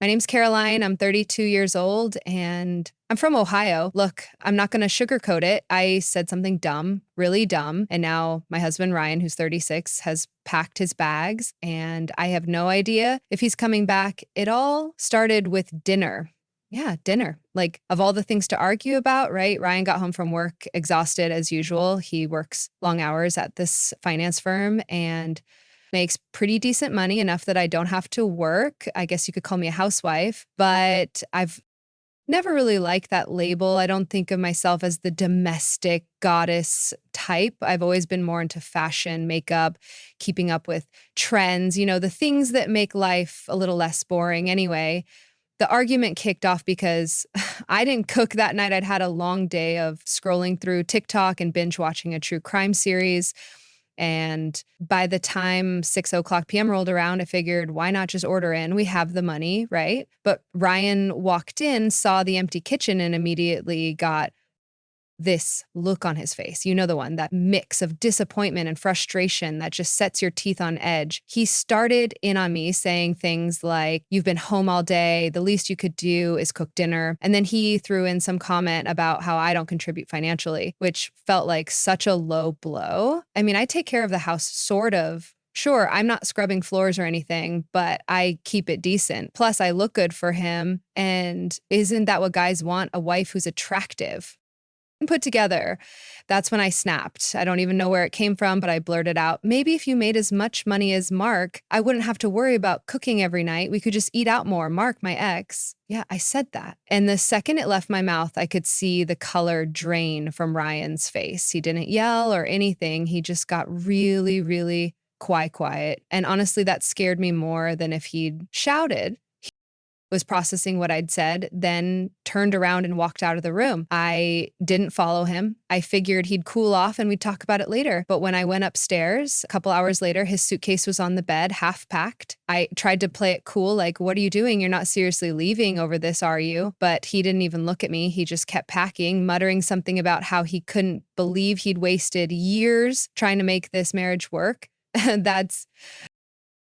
My name's Caroline. I'm 32 years old and I'm from Ohio. Look, I'm not going to sugarcoat it. I said something dumb, really dumb. And now my husband, Ryan, who's 36, has packed his bags and I have no idea if he's coming back. It all started with dinner. Yeah, dinner. Like, of all the things to argue about, right? Ryan got home from work exhausted as usual. He works long hours at this finance firm and makes pretty decent money, enough that I don't have to work. I guess you could call me a housewife, but I've never really liked that label. I don't think of myself as the domestic goddess type. I've always been more into fashion, makeup, keeping up with trends, the things that make life a little less boring. Anyway, the argument kicked off because I didn't cook that night. I'd had a long day of scrolling through TikTok and binge watching a true crime series. And by the time 6 o'clock p.m. rolled around, I figured, why not just order in? We have the money, right? But Ryan walked in, saw the empty kitchen, and immediately got this look on his face. You know the one, that mix of disappointment and frustration that just sets your teeth on edge. He started in on me saying things like, "You've been home all day. The least you could do is cook dinner." And then he threw in some comment about how I don't contribute financially, which felt like such a low blow. I mean, I take care of the house, sort of. Sure, I'm not scrubbing floors or anything, but I keep it decent. Plus, I look good for him. And isn't that what guys want? A wife who's attractive and put together. That's when I snapped. I don't even know where it came from, but I blurted out, "Maybe if you made as much money as Mark, I wouldn't have to worry about cooking every night. We could just eat out more. Mark, my ex." Yeah, I said that. And the second it left my mouth, I could see the color drain from Ryan's face. He didn't yell or anything. He just got really, really quiet. And honestly, that scared me more than if he'd shouted. Was processing what I'd said, then turned around and walked out of the room. I didn't follow him. I figured he'd cool off and we'd talk about it later. But when I went upstairs a couple hours later, his suitcase was on the bed, half packed. I tried to play it cool, like, "What are you doing? You're not seriously leaving over this, are you?" But he didn't even look at me. He just kept packing, muttering something about how he couldn't believe he'd wasted years trying to make this marriage work. That's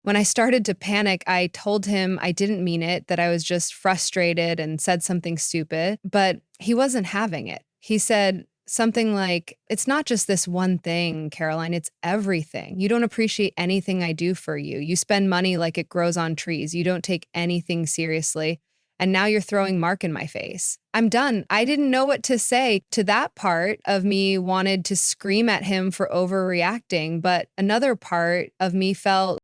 When I started to panic, I told him I didn't mean it, that I was just frustrated and said something stupid, but he wasn't having it. He said something like, "It's not just this one thing, Caroline, it's everything. You don't appreciate anything I do for you. You spend money like it grows on trees. You don't take anything seriously. And now you're throwing Mark in my face." I'm done. I didn't know what to say to that part of me. Wanted to scream at him for overreacting, but another part of me felt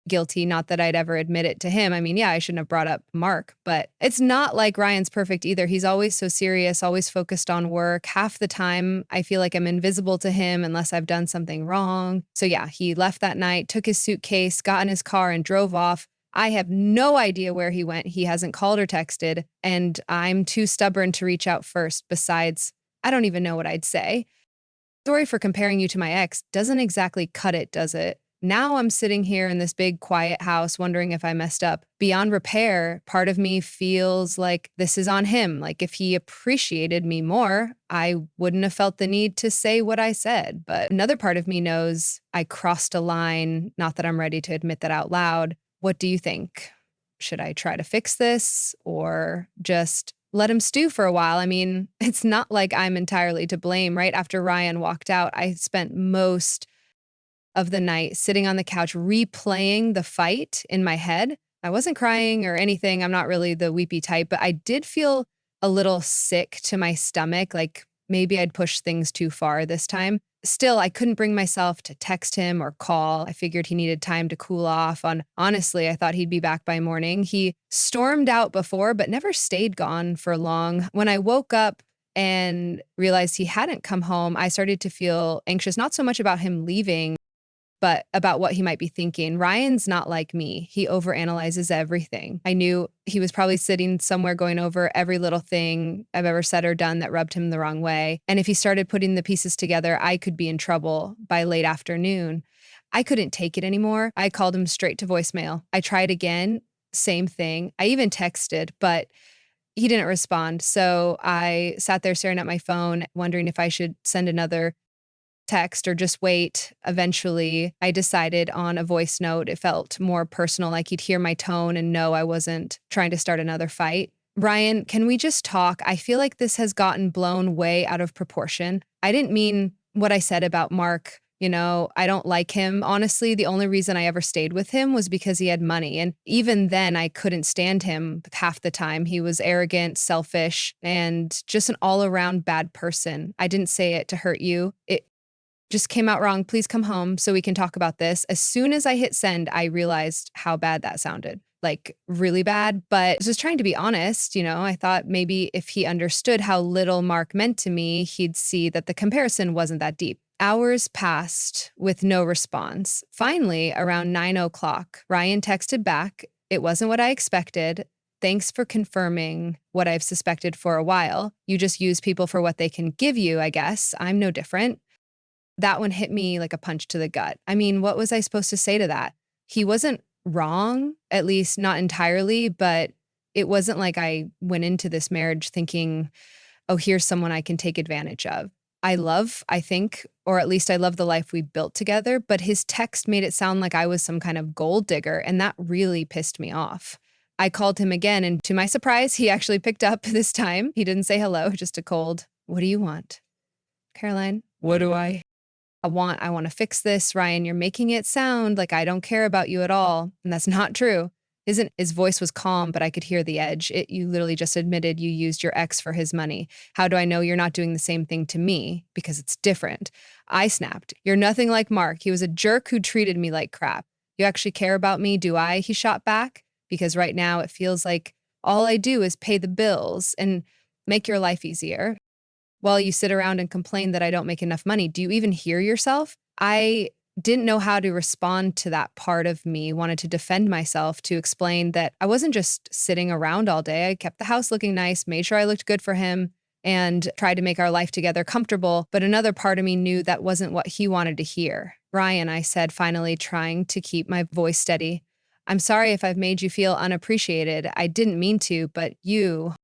guilty, not that I'd ever admit it to him. I mean, yeah, I shouldn't have brought up Mark, but it's not like Ryan's perfect either. He's always so serious, always focused on work. Half the time, I feel like I'm invisible to him unless I've done something wrong. So yeah, he left that night, took his suitcase, got in his car, and drove off. I have no idea where he went. He hasn't called or texted, and I'm too stubborn to reach out first. Besides, I don't even know what I'd say. Sorry for comparing you to my ex doesn't exactly cut it, does it? Now I'm sitting here in this big quiet house wondering if I messed up. Beyond repair, part of me feels like this is on him. Like, if he appreciated me more, I wouldn't have felt the need to say what I said. But another part of me knows I crossed a line, not that I'm ready to admit that out loud. What do you think? Should I try to fix this or just let him stew for a while? I mean, it's not like I'm entirely to blame. Right after Ryan walked out, I spent most of the night sitting on the couch replaying the fight in my head. I wasn't crying or anything. I'm not really the weepy type, but I did feel a little sick to my stomach, like maybe I'd pushed things too far this time. Still, I couldn't bring myself to text him or call. I figured he needed time to cool off. Honestly, I thought he'd be back by morning. He stormed out before, but never stayed gone for long. When I woke up and realized he hadn't come home, I started to feel anxious, not so much about him leaving, but about what he might be thinking. Ryan's not like me. He overanalyzes everything. I knew he was probably sitting somewhere going over every little thing I've ever said or done that rubbed him the wrong way. And if he started putting the pieces together, I could be in trouble by late afternoon. I couldn't take it anymore. I called him straight to voicemail. I tried again, same thing. I even texted, but he didn't respond. So I sat there staring at my phone, wondering if I should send another text or just wait. Eventually, I decided on a voice note. It felt more personal, like he'd hear my tone and know I wasn't trying to start another fight. Ryan, can we just talk? I feel like this has gotten blown way out of proportion. I didn't mean what I said about Mark. I don't like him. Honestly, the only reason I ever stayed with him was because he had money. And even then, I couldn't stand him half the time. He was arrogant, selfish, and just an all around bad person. I didn't say it to hurt you. It just came out wrong. Please come home so we can talk about this. As soon as I hit send, I realized how bad that sounded. Like really bad, but I was just trying to be honest. I thought maybe if he understood how little Mark meant to me, he'd see that the comparison wasn't that deep. Hours passed with no response. Finally, around 9 o'clock, Ryan texted back. It wasn't what I expected. Thanks for confirming what I've suspected for a while. You just use people for what they can give you, I guess. I'm no different. That one hit me like a punch to the gut. I mean, what was I supposed to say to that? He wasn't wrong, at least not entirely, but it wasn't like I went into this marriage thinking, oh, here's someone I can take advantage of. I think, or at least I love the life we built together, but his text made it sound like I was some kind of gold digger, and that really pissed me off. I called him again, and to my surprise, he actually picked up this time. He didn't say hello, just a cold, what do you want? Caroline, what do I want to fix this. Ryan, you're making it sound like I don't care about you at all. And that's not true. His voice was calm, but I could hear the edge. You literally just admitted you used your ex for his money. How do I know you're not doing the same thing to me? Because it's different. I snapped. You're nothing like Mark. He was a jerk who treated me like crap. You actually care about me, do I? He shot back. Because right now it feels like all I do is pay the bills and make your life easier while you sit around and complain that I don't make enough money. Do you even hear yourself? I didn't know how to respond to that part of me, wanted to defend myself, to explain that I wasn't just sitting around all day. I kept the house looking nice, made sure I looked good for him, and tried to make our life together comfortable. But another part of me knew that wasn't what he wanted to hear. Ryan, I said, finally trying to keep my voice steady. I'm sorry if I've made you feel unappreciated. I didn't mean to, but you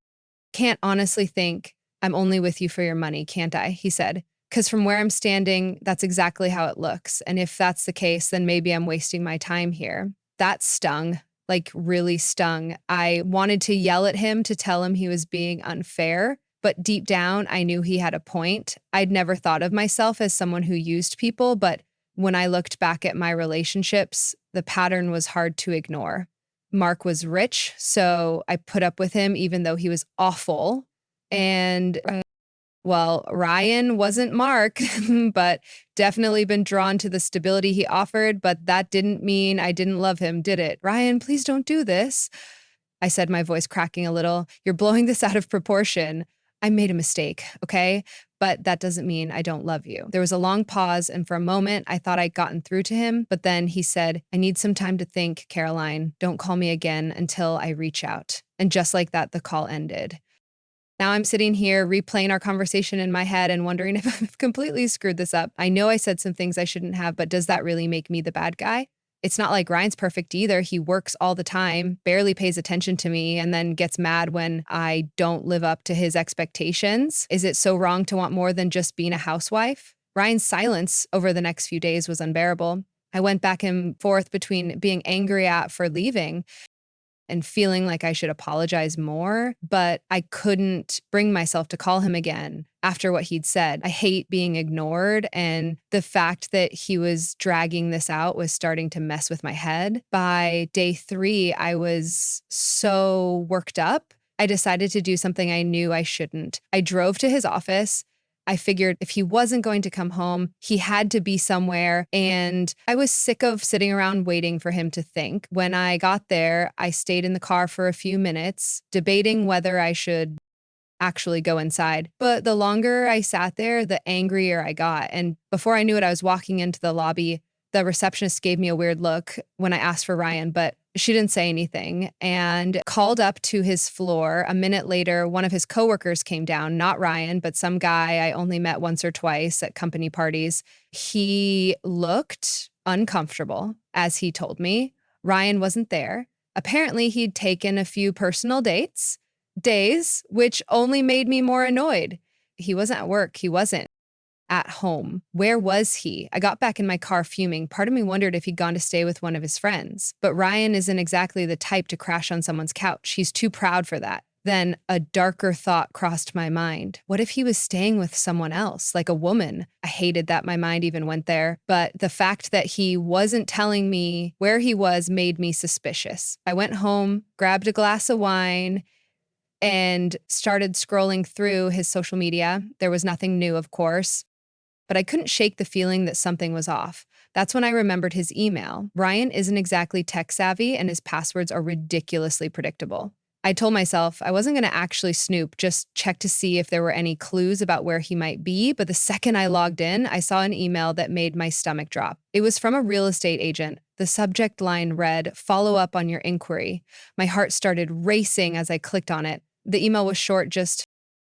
can't honestly think I'm only with you for your money, can't I? He said. Because from where I'm standing, that's exactly how it looks. And if that's the case, then maybe I'm wasting my time here. That stung, like really stung. I wanted to yell at him to tell him he was being unfair, but deep down, I knew he had a point. I'd never thought of myself as someone who used people, but when I looked back at my relationships, the pattern was hard to ignore. Mark was rich, so I put up with him even though he was awful. And well, Ryan wasn't Mark, but definitely been drawn to the stability he offered. But that didn't mean I didn't love him, did it? Ryan, please don't do this. I said, my voice cracking a little. You're blowing this out of proportion. I made a mistake, okay? But that doesn't mean I don't love you. There was a long pause, and for a moment, I thought I'd gotten through to him. But then he said, I need some time to think, Caroline. Don't call me again until I reach out. And just like that, the call ended. Now I'm sitting here replaying our conversation in my head and wondering if I've completely screwed this up. I know I said some things I shouldn't have, but does that really make me the bad guy? It's not like Ryan's perfect either. He works all the time, barely pays attention to me, and then gets mad when I don't live up to his expectations. Is it so wrong to want more than just being a housewife? Ryan's silence over the next few days was unbearable. I went back and forth between being angry at for leaving and feeling like I should apologize more, but I couldn't bring myself to call him again after what he'd said. I hate being ignored, and the fact that he was dragging this out was starting to mess with my head. By day 3, I was so worked up. I decided to do something I knew I shouldn't. I drove to his office. I figured if he wasn't going to come home, he had to be somewhere, and I was sick of sitting around waiting for him to think. When I got there, I stayed in the car for a few minutes, debating whether I should actually go inside. But the longer I sat there, the angrier I got. And before I knew it, I was walking into the lobby. The receptionist gave me a weird look when I asked for Ryan, but she didn't say anything and called up to his floor. A minute later, one of his coworkers came down, not Ryan, but some guy I only met once or twice at company parties. He looked uncomfortable, as he told me. Ryan wasn't there. Apparently, he'd taken a few personal days, which only made me more annoyed. He wasn't at work. He wasn't. at home. Where was he? I got back in my car fuming. Part of me wondered if he'd gone to stay with one of his friends. But Ryan isn't exactly the type to crash on someone's couch. He's too proud for that. Then a darker thought crossed my mind. What if he was staying with someone else, like a woman? I hated that my mind even went there, but the fact that he wasn't telling me where he was made me suspicious. I went home, grabbed a glass of wine, and started scrolling through his social media. There was nothing new, of course, but I couldn't shake the feeling that something was off. That's when I remembered his email. Ryan isn't exactly tech savvy, and his passwords are ridiculously predictable. I told myself I wasn't going to actually snoop, just check to see if there were any clues about where he might be. But the second I logged in, I saw an email that made my stomach drop. It was from a real estate agent. The subject line read, "Follow up on your inquiry." My heart started racing as I clicked on it. The email was short, just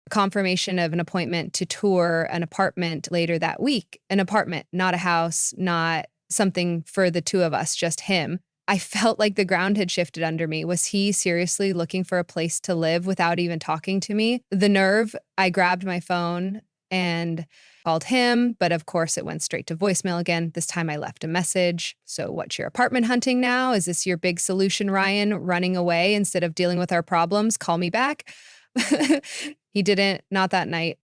confirmation of an appointment to tour an apartment later that week. An apartment, not a house, not something for the two of us, just him. I felt like the ground had shifted under me. Was he seriously looking for a place to live without even talking to me? The nerve, I grabbed my phone and called him, but of course it went straight to voicemail again. This time I left a message. "So what's your apartment hunting now? Is this your big solution, Ryan? Running away instead of dealing with our problems? Call me back." He didn't, not that night.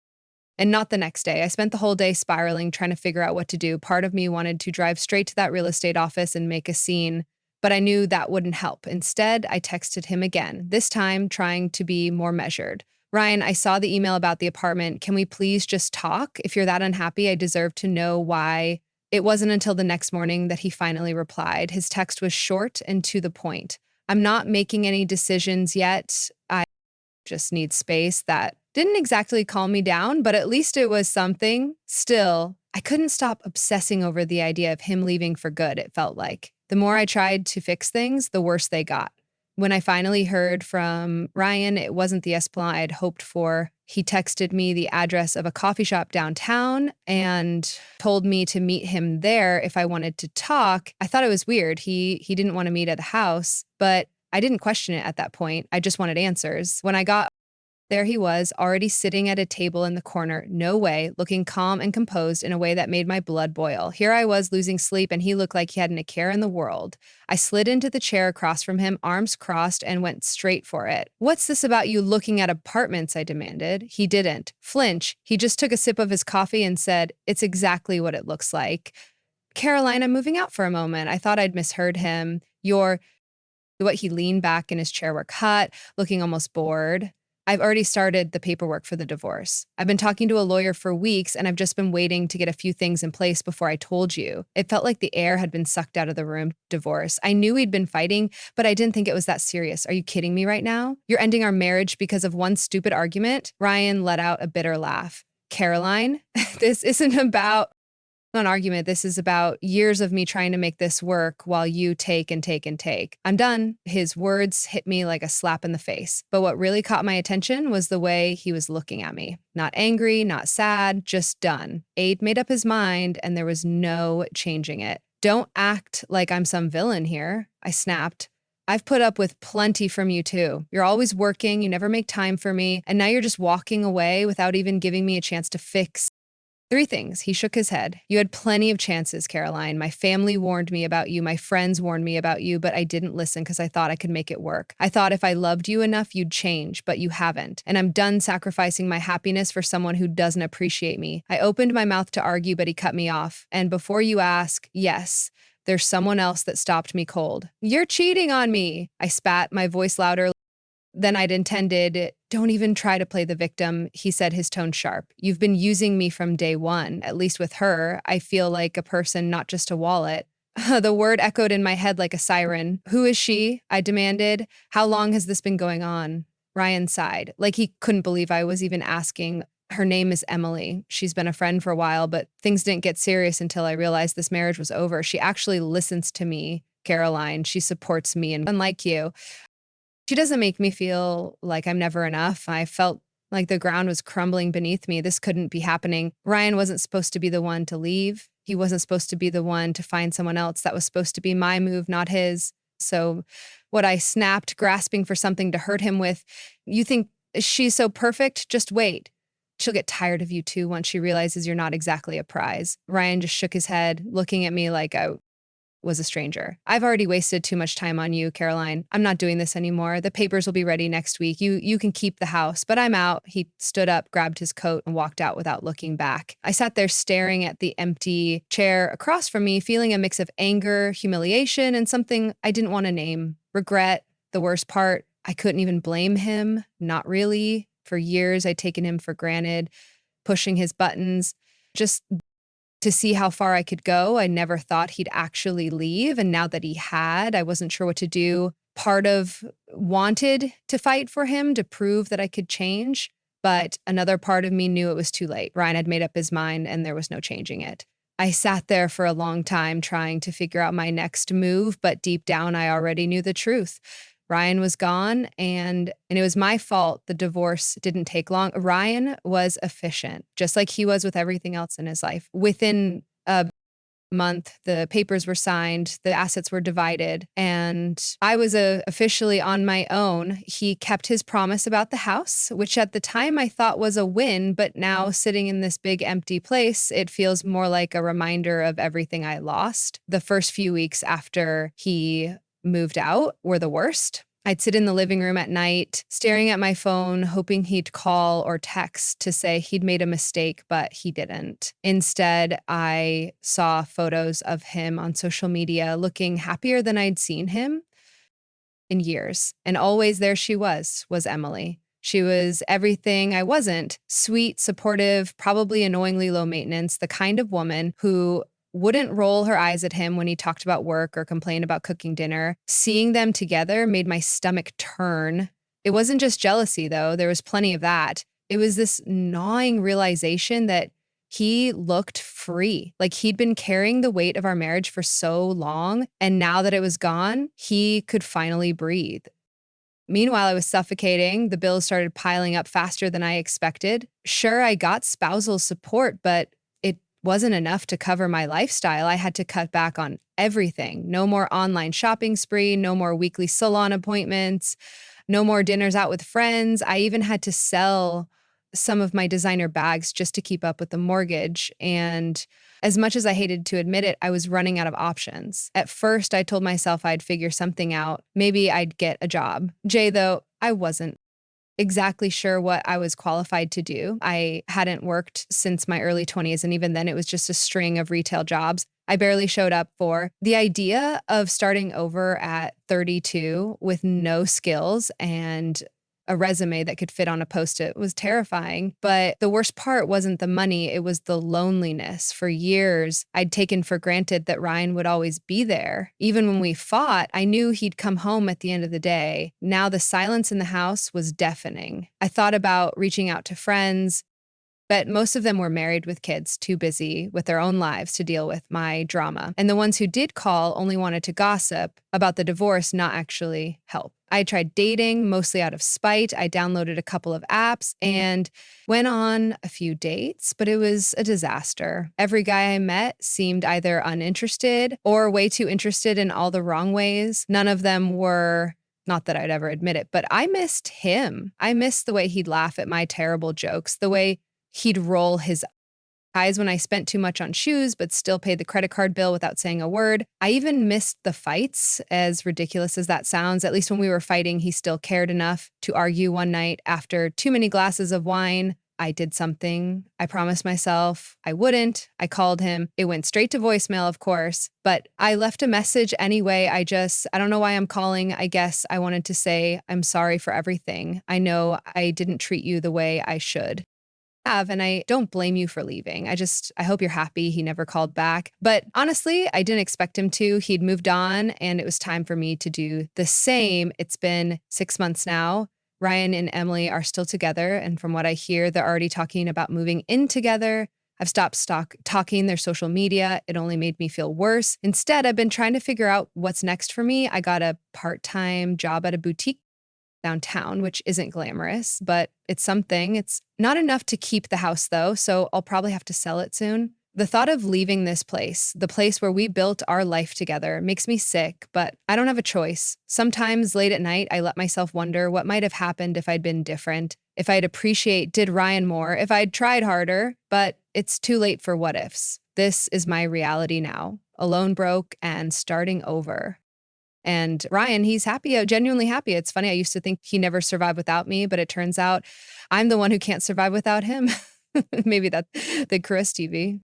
And not the next day. I spent the whole day spiraling, trying to figure out what to do. Part of me wanted to drive straight to that real estate office and make a scene, but I knew that wouldn't help. Instead, I texted him again, this time trying to be more measured. "Ryan, I saw the email about the apartment. Can we please just talk? If you're that unhappy, I deserve to know why." It wasn't until the next morning that he finally replied. His text was short and to the point. "I'm not making any decisions yet. I just need space." That didn't exactly calm me down, but at least it was something. Still, I couldn't stop obsessing over the idea of him leaving for good, it felt like. The more I tried to fix things, the worse they got. When I finally heard from Ryan, it wasn't the Esplanade I'd hoped for. He texted me the address of a coffee shop downtown and told me to meet him there if I wanted to talk. I thought it was weird. He didn't want to meet at the house, but I didn't question it at that point. I just wanted answers. When I got there, he was, already sitting at a table in the corner, no way, looking calm and composed in a way that made my blood boil. Here I was losing sleep, and he looked like he hadn't a care in the world. I slid into the chair across from him, arms crossed, and went straight for it. "What's this about you looking at apartments?" I demanded. He didn't flinch. He just took a sip of his coffee and said, "It's exactly what it looks like." "Caroline, I'm moving out for a moment." I thought I'd misheard him. What he leaned back in his chair were cut, looking almost bored. "I've already started the paperwork for the divorce. I've been talking to a lawyer for weeks, and I've just been waiting to get a few things in place before I told you." It felt like the air had been sucked out of the room. Divorce. I knew we'd been fighting, but I didn't think it was that serious. Are you kidding me right now? You're ending our marriage because of one stupid argument? Ryan let out a bitter laugh. "Caroline, this isn't about an argument. This is about years of me trying to make this work while you take and take and take. I'm done." His words hit me like a slap in the face. But what really caught my attention was the way he was looking at me. Not angry, not sad, just done. Aid made up his mind, and there was no changing it. "Don't act like I'm some villain here," I snapped. "I've put up with plenty from you too. You're always working, you never make time for me, and now you're just walking away without even giving me a chance to fix three things." He shook his head. "You had plenty of chances, Caroline. My family warned me about you. My friends warned me about you, but I didn't listen because I thought I could make it work. I thought if I loved you enough, you'd change, but you haven't. And I'm done sacrificing my happiness for someone who doesn't appreciate me." I opened my mouth to argue, but he cut me off. "And before you ask, yes, there's someone else that stopped me cold." "You're cheating on me." I spat, my voice louder than I'd intended. "Don't even try to play the victim," he said, his tone sharp. "You've been using me from day one. At least with her, I feel like a person, not just a wallet." The word echoed in my head like a siren. "Who is she?" I demanded. "How long has this been going on?" Ryan sighed, like he couldn't believe I was even asking. "Her name is Emily. She's been a friend for a while, but things didn't get serious until I realized this marriage was over. She actually listens to me, Caroline. She supports me, and unlike you, she doesn't make me feel like I'm never enough." I felt like the ground was crumbling beneath me. This couldn't be happening. Ryan wasn't supposed to be the one to leave. He wasn't supposed to be the one to find someone else. That was supposed to be my move, not his. So what I snapped, grasping for something to hurt him with, "You think she's so perfect? Just wait. She'll get tired of you too once she realizes you're not exactly a prize. Ryan just shook his head, looking at me like I was a stranger. I've already wasted too much time on you, Caroline. I'm not doing this anymore. The papers will be ready next week. You can keep the house, but I'm out. He stood up, grabbed his coat, and walked out without looking back. I sat there staring at the empty chair across from me, feeling a mix of anger, humiliation, and something I didn't want to name. Regret. The worst part, I couldn't even blame him. Not really. For years, I'd taken him for granted, pushing his buttons. Just to see how far I could go. I never thought he'd actually leave. And now that he had, I wasn't sure what to do. Part of wanted to fight for him to prove that I could change, but another part of me knew it was too late. Ryan had made up his mind and there was no changing it. I sat there for a long time trying to figure out my next move, but deep down, I already knew the truth. Ryan was gone and it was my fault the divorce didn't take long. Ryan was efficient, just like he was with everything else in his life. Within a month, the papers were signed, the assets were divided, and I was officially on my own. He kept his promise about the house, which at the time I thought was a win, but now sitting in this big empty place, it feels more like a reminder of everything I lost. The first few weeks after he moved out were the worst. I'd sit in the living room at night, staring at my phone, hoping he'd call or text to say he'd made a mistake, but he didn't. Instead, I saw photos of him on social media looking happier than I'd seen him in years. And always there she was Emily. She was everything I wasn't. Sweet, supportive, probably annoyingly low maintenance, the kind of woman who wouldn't roll her eyes at him when he talked about work or complained about cooking dinner. Seeing them together made my stomach turn. It wasn't just jealousy, though. There was plenty of that. It was this gnawing realization that he looked free. Like he'd been carrying the weight of our marriage for so long. And now that it was gone, he could finally breathe. Meanwhile, I was suffocating. The bills started piling up faster than I expected. Sure, I got spousal support, but it wasn't enough to cover my lifestyle. I had to cut back on everything. No more online shopping spree, no more weekly salon appointments, no more dinners out with friends. I even had to sell some of my designer bags just to keep up with the mortgage. And as much as I hated to admit it, I was running out of options. At first, I told myself I'd figure something out. Maybe I'd get a job. Jay, though, I wasn't exactly sure what I was qualified to do. I hadn't worked since my early 20s, and even then it was just a string of retail jobs I barely showed up for. The idea of starting over at 32 with no skills and a resume that could fit on a Post-it was terrifying. But the worst part wasn't the money, it was the loneliness. For years, I'd taken for granted that Ryan would always be there. Even when we fought, I knew he'd come home at the end of the day. Now the silence in the house was deafening. I thought about reaching out to friends, but most of them were married with kids, too busy with their own lives to deal with my drama. And the ones who did call only wanted to gossip about the divorce, not actually help. I tried dating, mostly out of spite. I downloaded a couple of apps and went on a few dates, but it was a disaster. Every guy I met seemed either uninterested or way too interested in all the wrong ways. None of them were, not that I'd ever admit it, but I missed him. I missed the way he'd laugh at my terrible jokes, the way he'd roll his eyes when I spent too much on shoes, but still paid the credit card bill without saying a word. I even missed the fights, as ridiculous as that sounds. At least when we were fighting, he still cared enough to argue one night after too many glasses of wine. I did something. I promised myself I wouldn't. I called him. It went straight to voicemail, of course, but I left a message anyway. I don't know why I'm calling. I guess I wanted to say I'm sorry for everything. I know I didn't treat you the way I should have, and I don't blame you for leaving. I hope you're happy he never called back. But honestly, I didn't expect him to. He'd moved on, and it was time for me to do the same. It's been 6 months now. Ryan and Emily are still together, and from what I hear, they're already talking about moving in together. I've stopped talking their social media. It only made me feel worse. Instead, I've been trying to figure out what's next for me. I got a part-time job at a boutique downtown, which isn't glamorous, but it's something. It's not enough to keep the house though, so I'll probably have to sell it soon. The thought of leaving this place, the place where we built our life together, makes me sick, but I don't have a choice. Sometimes late at night, I let myself wonder what might have happened if I'd been different. if I'd appreciate did Ryan more, if I'd tried harder, but it's too late for what ifs. This is my reality now, alone, broke, and starting over. And Ryan, he's happy, genuinely happy. It's funny. I used to think he never survived without me, but it turns out I'm the one who can't survive without him. Maybe that's the Chris TV.